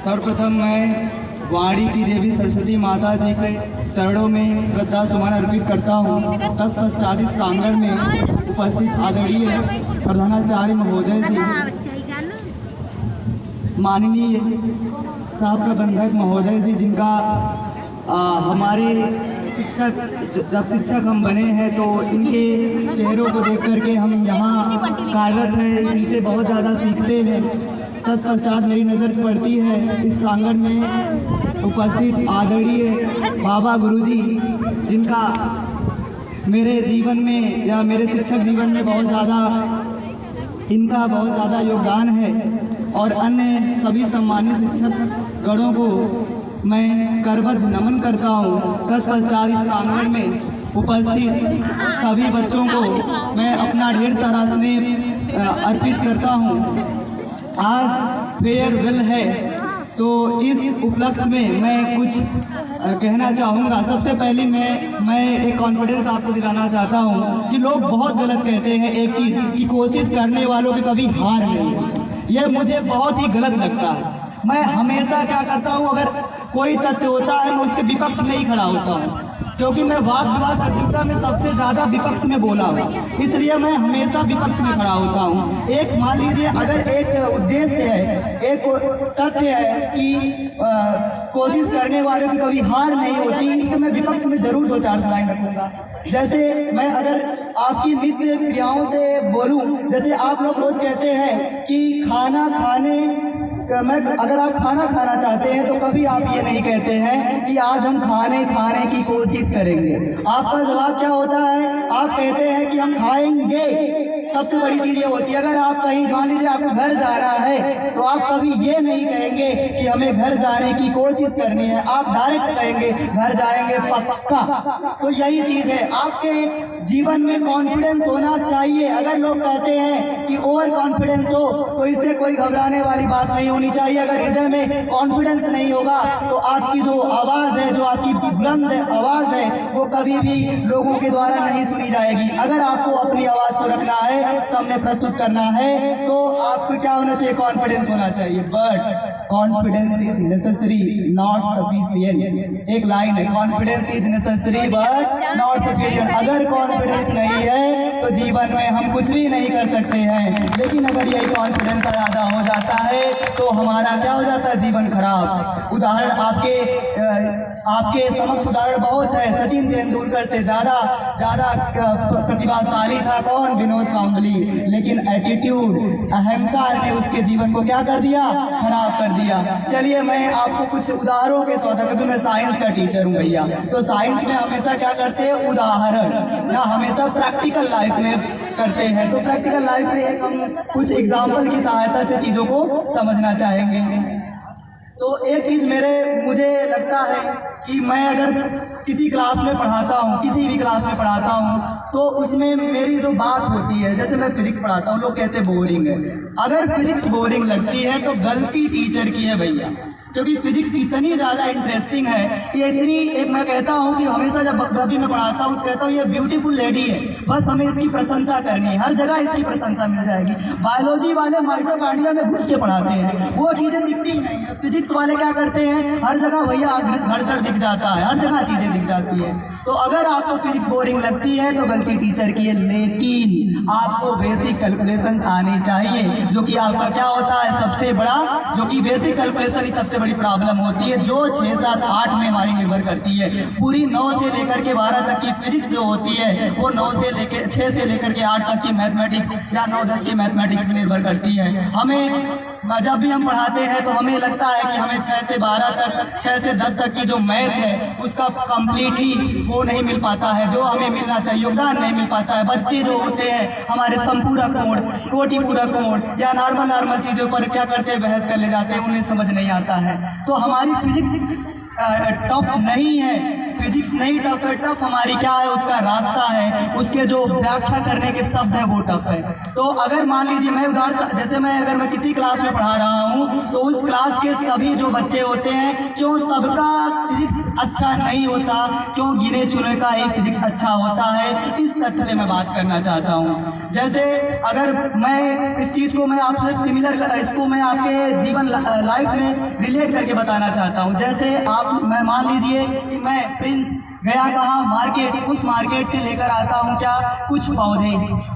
सर्वप्रथम मैं वाणी की देवी सरस्वती माता जी के चरणों में श्रद्धा सुमन अर्पित करता हूँ। तत्पश्चात इस प्रांगण में उपस्थित आदरणीय प्रधानाचार्य महोदय जी, माननीय सह प्रबंधक महोदय जी, जिनका हमारे जब शिक्षक हम बने हैं तो इनके चेहरों को देख करके हम यहाँ कार्यरत हैं, इनसे बहुत ज़्यादा सीखते हैं। तत्पश्चात मेरी नज़र पड़ती है इस प्रांगण में उपस्थित आदरणीय बाबा गुरुजी, जिनका मेरे जीवन में या मेरे शिक्षक जीवन में बहुत ज़्यादा योगदान है। और अन्य सभी सम्मानित शिक्षक गणों को मैं करबद्ध नमन करता हूँ। तत्पश्चात इस प्रांगण में उपस्थित सभी बच्चों को मैं अपना ढेर सारा स्नेह अर्पित करता हूँ। आज फेयरवेल है तो इस उपलक्ष्य में मैं कुछ कहना चाहूँगा। सबसे पहले मैं एक कॉन्फिडेंस आपको दिलाना चाहता हूँ कि लोग बहुत गलत कहते हैं एक चीज़ कि कोशिश करने वालों की कभी हार नहीं है। यह मुझे बहुत ही गलत लगता है। मैं हमेशा क्या करता हूँ, अगर कोई तथ्य होता है मैं उसके विपक्ष में ही खड़ा होता हूँ, क्योंकि मैं वाद विवाद प्रतियोगिता में सबसे ज़्यादा विपक्ष में बोला हूँ, इसलिए मैं हमेशा विपक्ष में खड़ा होता हूँ। एक मान लीजिए अगर एक उद्देश्य है, एक तथ्य है कि कोशिश करने वालों की कभी हार नहीं होती, इसके मैं विपक्ष में जरूर 2-4 लाइन रखूँगा। जैसे मैं अगर आपकी नित्य क्रियाओं से बोलूँ, जैसे आप लोग रोज कहते हैं कि अगर आप खाना खाना चाहते हैं तो कभी आप ये नहीं कहते हैं कि आज हम खाने की कोशिश करेंगे। आपका जवाब क्या होता है? आप कहते हैं कि हम खाएंगे। सबसे बड़ी चीज़ ये होती है, अगर आप कहीं मान लीजिए आपको घर जा रहा है तो आप कभी ये नहीं कहेंगे कि हमें घर जाने की कोशिश करनी है, आप डायरेक्ट कहेंगे घर जाएंगे पक्का। तो यही चीज़ है, आपके जीवन में कॉन्फिडेंस होना चाहिए। अगर लोग कहते हैं कि ओवर कॉन्फिडेंस हो तो इससे कोई घबराने वाली बात नहीं होनी चाहिए। अगर हृदय में कॉन्फिडेंस नहीं होगा तो आपकी जो आवाज़ है, जो आपकी बुलंद आवाज़ है, वो कभी भी लोगों के द्वारा नहीं सुनी जाएगी। अगर आपको अपनी आवाज़ को रखना है, सामने प्रस्तुत करना है, तो आपको क्या होना चाहिए? कॉन्फिडेंस होना चाहिए। But confidence is necessary not sufficient. एक लाइन है, confidence is necessary but not sufficient. अगर कॉन्फिडेंस नहीं है तो जीवन में हम कुछ भी नहीं कर सकते हैं, लेकिन अगर यही कॉन्फिडेंस ज़्यादा हो जाता है तो हमारा क्या हो जाता है? जीवन खराब। उदाहरण आपके समक्ष उदाहरण बहुत है। सचिन तेंदुलकर से ज़्यादा प्रतिभाशाली था कौन? विनोद कांबली। लेकिन एटीट्यूड, अहंकार ने उसके जीवन को क्या कर दिया? खराब कर दिया। चलिए मैं आपको कुछ उदाहरणों के साथ, क्योंकि मैं साइंस का टीचर हूँ भैया, तो साइंस में हमेशा क्या करते हैं? उदाहरण या हमेशा प्रैक्टिकल लाइफ में करते हैं। तो प्रैक्टिकल लाइफ में एक हम कुछ एग्जाम्पल की सहायता से चीज़ों को समझना चाहेंगे। तो एक चीज़ मुझे लगता है कि मैं अगर किसी क्लास में पढ़ाता हूँ, किसी भी क्लास में पढ़ाता हूँ, तो उसमें मेरी जो बात होती है, जैसे मैं फिजिक्स पढ़ाता हूँ, लोग कहते हैं बोरिंग है। अगर फिजिक्स बोरिंग लगती है तो गलती टीचर की है भैया, क्योंकि फिजिक्स इतनी ज़्यादा इंटरेस्टिंग है, ये इतनी, एक मैं कहता हूँ कि हमेशा जब बकबकी में पढ़ाता हूँ कहता हूँ ये ब्यूटीफुल लेडी है, बस हमें इसकी प्रशंसा करनी है, हर जगह इसकी प्रशंसा मिल जाएगी। बायोलॉजी वाले माइटोकॉन्ड्रिया में घुस के पढ़ाते हैं, वो चीज़ें दिखती ही नहीं है। फिजिक्स वाले क्या करते हैं? हर जगह भैया घर्षण दिख जाता है, हर जगह चीज़ें दिख जाती है। तो अगर आपको फिजिक्स बोरिंग लगती है तो गलती टीचर की है, लेकिन आपको बेसिक कैलकुलेशन आनी चाहिए, जो कि आपका क्या होता है? सबसे बड़ा, जो कि बेसिक कैलकुलेशन ही सबसे बड़ी प्रॉब्लम होती है, जो 6, 7, 8 में हमारी निर्भर करती है। पूरी 9 से लेकर के 12 तक की फिजिक्स जो होती है वो 6 से लेकर के 8 तक की मैथमेटिक्स या 9-10 की मैथमेटिक्स में निर्भर करती है। हमें जब भी हम पढ़ाते हैं तो हमें लगता है कि हमें 6 से 12 तक, 6 से 10 तक की जो मैथ है उसका कंप्लीटली वो नहीं मिल पाता है, जो हमें मिलना चाहिए, योगदान नहीं मिल पाता है। बच्चे जो होते हैं हमारे संपूरक कोण, कोटिपूरक कोण या नॉर्मल चीज़ों पर क्या करते हैं? बहस कर ले जाते हैं, उन्हें समझ नहीं आता है। तो हमारी फिजिक्स टफ नहीं है, फिजिक्स नहीं टफ है, टफ हमारी क्या है? उसका रास्ता है, उसके जो व्याख्या करने के शब्द है वो टफ है। तो अगर मान लीजिए मैं उदाहरण, जैसे अगर मैं किसी क्लास में पढ़ा रहा हूँ तो उस क्लास के सभी जो बच्चे होते हैं, क्यों सबका फिजिक्स अच्छा नहीं होता, क्यों गिने चुने का ही फिजिक्स अच्छा होता है, इस तथ्य पे मैं बात करना चाहता हूँ। जैसे अगर मैं इस चीज़ को मैं आपसे सिमिलर इसको मैं आपके जीवन लाइफ में रिलेट करके बताना चाहता हूँ। जैसे मैं मान लीजिए कि मैं प्रिंस गया कहाँ, मार्केट, उस मार्केट से लेकर आता हूँ क्या, कुछ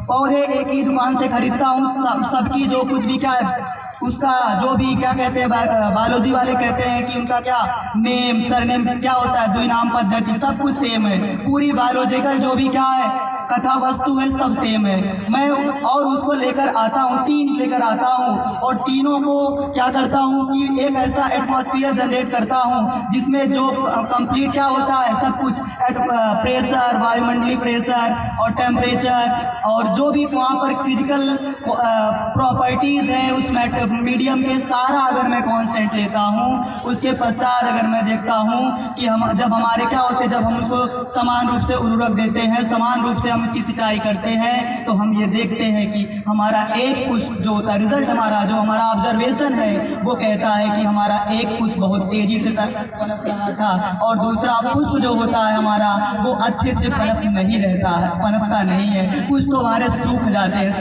पौधे एक ही दुकान से खरीदता हूँ। सबकी जो कुछ भी क्या है उसका जो भी क्या कहते हैं, बायोलॉजी वाले कहते हैं कि उनका क्या नेम सरनेम क्या होता है, द्विनाम पद्धति, सब कुछ सेम है। पूरी बायोलॉजिकल जो भी क्या है कथा वस्तु है, सब सेम है। मैं और उसको लेकर आता हूँ, 3 लेकर आता हूँ, और तीनों को क्या करता हूँ कि एक ऐसा एटमॉस्फेयर जनरेट करता हूँ जिसमें जो कंप्लीट क्या होता है सब कुछ, प्रेशर, वायुमंडलीय प्रेशर और टेम्परेचर और जो भी वहाँ पर फिजिकल प्रॉपर्टीज़ हैं उस मीडियम के, सारा अगर मैं कांस्टेंट लेता हूँ। उसके पश्चात अगर मैं देखता हूँ कि हम जब हमारे क्या होते हैं, जब हम उसको समान रूप से उर्वरक देते हैं, समान रूप से हम उसकी सिंचाई करते हैं, तो हम ये देखते हैं कि हमारा एक पुष्प जो होता है, रिजल्ट हमारा जो हमारा ऑब्जर्वेशन है वो कहता है कि हमारा एक पुष्प बहुत तेजी से पनप रहा था, और दूसरा पुष्प जो होता है हमारा वो अच्छे से पनपता नहीं है, कुछ तो हमारे सूख जाते हैं।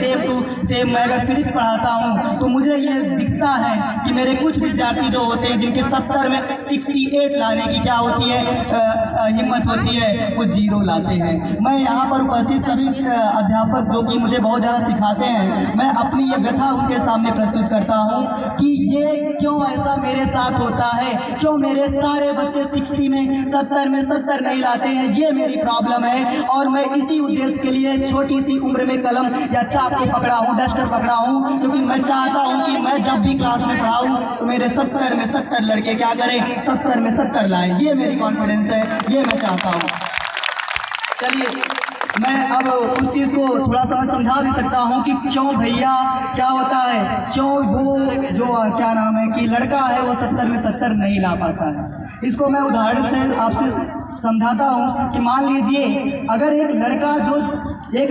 सेम मैं अगर फिजिक्स पढ़ाता हूँ तो मुझे ये दिखता है कि मेरे कुछ विद्यार्थी जो होते हैं जिनके 70 में 68 लाने की क्या होती है हिम्मत होती है, वो 0 लाते हैं। मैं यहाँ पर उपस्थित सभी अध्यापक जो कि मुझे बहुत ज़्यादा सिखाते हैं, मैं अपनी ये व्यथा उनके सामने प्रस्तुत करता हूँ कि ये क्यों ऐसा मेरे साथ होता है, क्यों मेरे सारे बच्चे 60 में 70 नहीं लाते हैं, ये मेरी प्रॉब्लम है। और मैं इसी उद्देश्य के लिए छोटी सी उम्र में कलम या चाकू पकड़ा हूँ, डस्टर पकड़ा हूँ, क्योंकि मैं चाहता हूँ कि मैं जब भी क्लास में पढ़ाऊँ तो मेरे 70 में 70 लड़के क्या करें, 70 में 70 लाएं। ये मेरी कॉन्फिडेंस है, ये मैं चाहता हूँ। चलिए मैं अब उस चीज़ को थोड़ा सा मैं समझा भी सकता हूँ कि क्यों भैया क्या होता है, क्यों वो जो क्या नाम है कि लड़का है वो 70 में 70 नहीं ला पाता है। इसको मैं उदाहरण से आपसे समझाता हूँ कि मान लीजिए अगर एक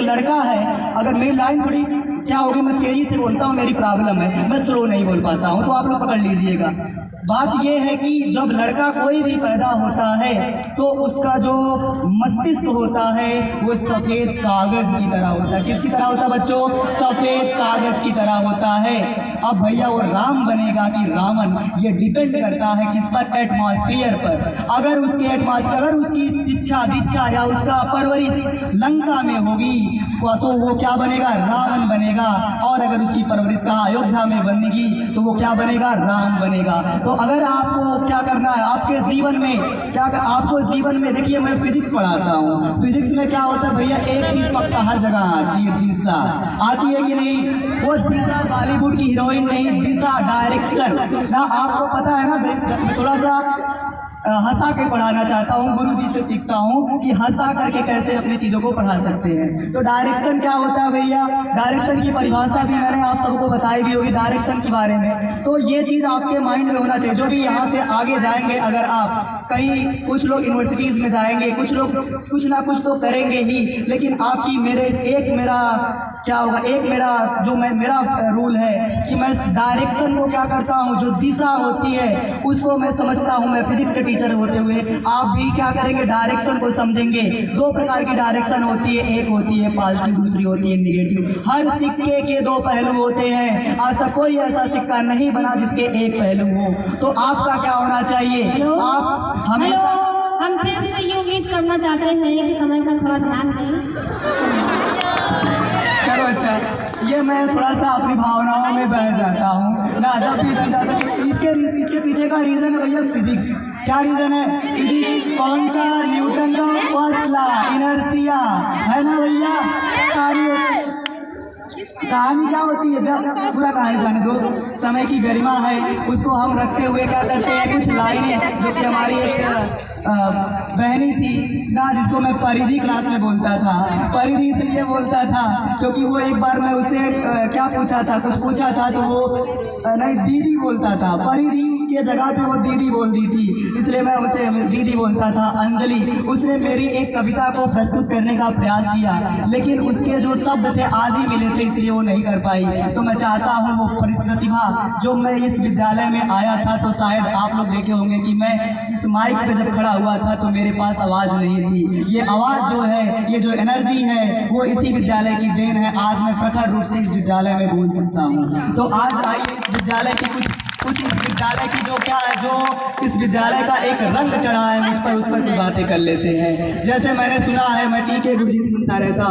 लड़का है, अगर मेरी लाइन थोड़ी क्या होगी, मैं तेज़ी से बोलता हूँ, मेरी प्रॉब्लम है, मैं स्लो नहीं बोल पाता हूँ, तो आप लोग पकड़ लीजिएगा। बात यह है कि जब लड़का कोई भी पैदा होता है तो उसका जो मस्तिष्क होता है वो सफ़ेद कागज़ की तरह होता है। किसकी तरह होता है बच्चों? सफ़ेद कागज़ की तरह होता है। अब भैया वो राम बनेगा कि रावण, ये डिपेंड करता है किस पर? एटमॉस्फेयर पर। अगर उसकी शिक्षा दीक्षा या उसका परवरिश लंका में होगी तो वो क्या बनेगा? रावण बनेगा। और अगर उसकी परवरिश कहाँ? अयोध्या में बनेगी तो वो क्या बनेगा? राम बनेगा। तो अगर आपको क्या करना है आपके जीवन में, आपको जीवन में देखिए, मैं फिजिक्स पढ़ाता हूँ, फिजिक्स में क्या होता है भैया, एक चीज़ पक्का हर जगह आती है, दिशा आती है कि नहीं? वो दिशा बॉलीवुड की हीरोइन नहीं, दिशा डायरेक्शन ना। आपको पता है ना, थोड़ा सा हंसा के पढ़ाना चाहता हूँ, गुरुजी से सीखता हूँ कि हंसा करके कैसे अपनी चीज़ों को पढ़ा सकते हैं। तो डायरेक्शन क्या होता है भैया? डायरेक्शन की परिभाषा भी मैंने आप सबको बताई भी होगी डायरेक्शन के बारे में। तो ये चीज़ आपके माइंड में होना चाहिए। जो भी यहाँ से आगे जाएंगे, अगर आप कहीं, कुछ लोग यूनिवर्सिटीज़ में जाएंगे, कुछ लोग कुछ ना कुछ तो करेंगे ही, लेकिन आपकी मेरा रूल है कि मैं डायरेक्शन को क्या करता हूँ, जो दिशा होती है उसको मैं समझता हूँ। मैं फिजिक्स के टीचर होते हुए आप भी क्या करेंगे? डायरेक्शन को समझेंगे। 2 प्रकार की डायरेक्शन होती है, एक होती है पॉजिटिव, दूसरी होती है नेगेटिव। हर सिक्के के 2 पहलू होते हैं। आज तक कोई ऐसा सिक्का नहीं बना जिसके एक पहलू हो। तो आपका क्या होना चाहिए? आप हमेशा, हम प्रिंस से ये उम्मीद करना चाहते हैं कि समय का थोड़ा ध्यान दें। चलो अच्छा, ये मैं थोड़ा सा अपनी भावनाओं में बह जाता हूँ ना, जब भी बह जाता हूँ। इसके पीछे का रीज़न है भैया फिजिक्स। क्या रीज़न है? फिजिक्स कौन सा? न्यूटन का फर्स्ट लॉ, इनर्शिया, है ना भैया? कहानी क्या होती है? जब पूरा कहानी जाने दो, समय की गरिमा है, उसको हम रखते हुए क्या करते हैं, कुछ लाइनें जो कि हमारी एक बहनी थी ना, जिसको मैं परिधि क्लास में बोलता था। परिधि इसलिए बोलता था क्योंकि वो एक बार मैं उसे कुछ पूछा था तो वो नहीं दीदी बोलता था। परिधि के जगह पे वो दीदी बोल दी थी, इसलिए मैं उसे दीदी बोलता था। अंजलि, उसने मेरी एक कविता को प्रस्तुत करने का प्रयास किया, लेकिन उसके जो शब्द थे आज ही मिले थे, इसलिए वो नहीं कर पाई। तो मैं चाहता हूँ वो प्रतिभा, जो मैं इस विद्यालय में आया था तो शायद आप लोग देखे होंगे कि मैं इस माइक पे जब खड़ा हुआ था तो मेरे पास आवाज़ नहीं थी। ये आवाज़ जो है, ये जो एनर्जी है, वो इसी विद्यालय की देन है। आज मैं प्रखर रूप से इस विद्यालय में बोल सकता हूँ। तो आज आइए इस विद्यालय की कुछ इस विद्यालय की जो क्या है, जो इस विद्यालय का एक रंग चढ़ा है, उस पर कुछ बातें कर लेते हैं। जैसे मैंने सुना है, मैं टीके गुरजी सुनता रहता